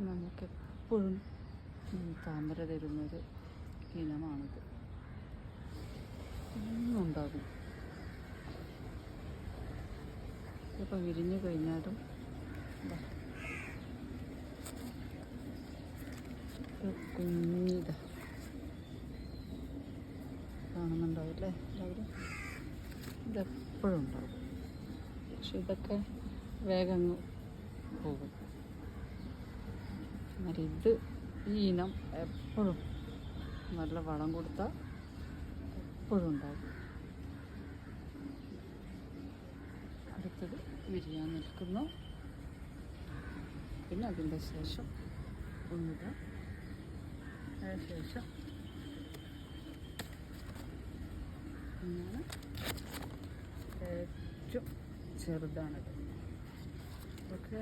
നമുക്കെപ്പോഴും താമര തരുന്നൊരു ഇനമാണിത്. എന്നും ഉണ്ടാകും. ഇപ്പോൾ വിരിഞ്ഞു കഴിഞ്ഞാലും കുഞ്ഞിതാ കാണുന്നുണ്ടാവില്ലേ എല്ലാവരും. ഇതെപ്പോഴും ഉണ്ടാകും, പക്ഷെ ഇതൊക്കെ വേഗം പോകും. എന്നാൽ ഇത് ഈ ഇനം എപ്പോഴും നല്ല വളം കൊടുത്താൽ എപ്പോഴും ഉണ്ടാകും. അടുത്തത് വിരിയാൻ നിൽക്കുന്നു. പിന്നെ അതിൻ്റെ ശേഷം ഒന്നിത്, അതിനുശേഷം ഇങ്ങനെ ഏറ്റവും ചെറുതാണിത്. ഓക്കെ.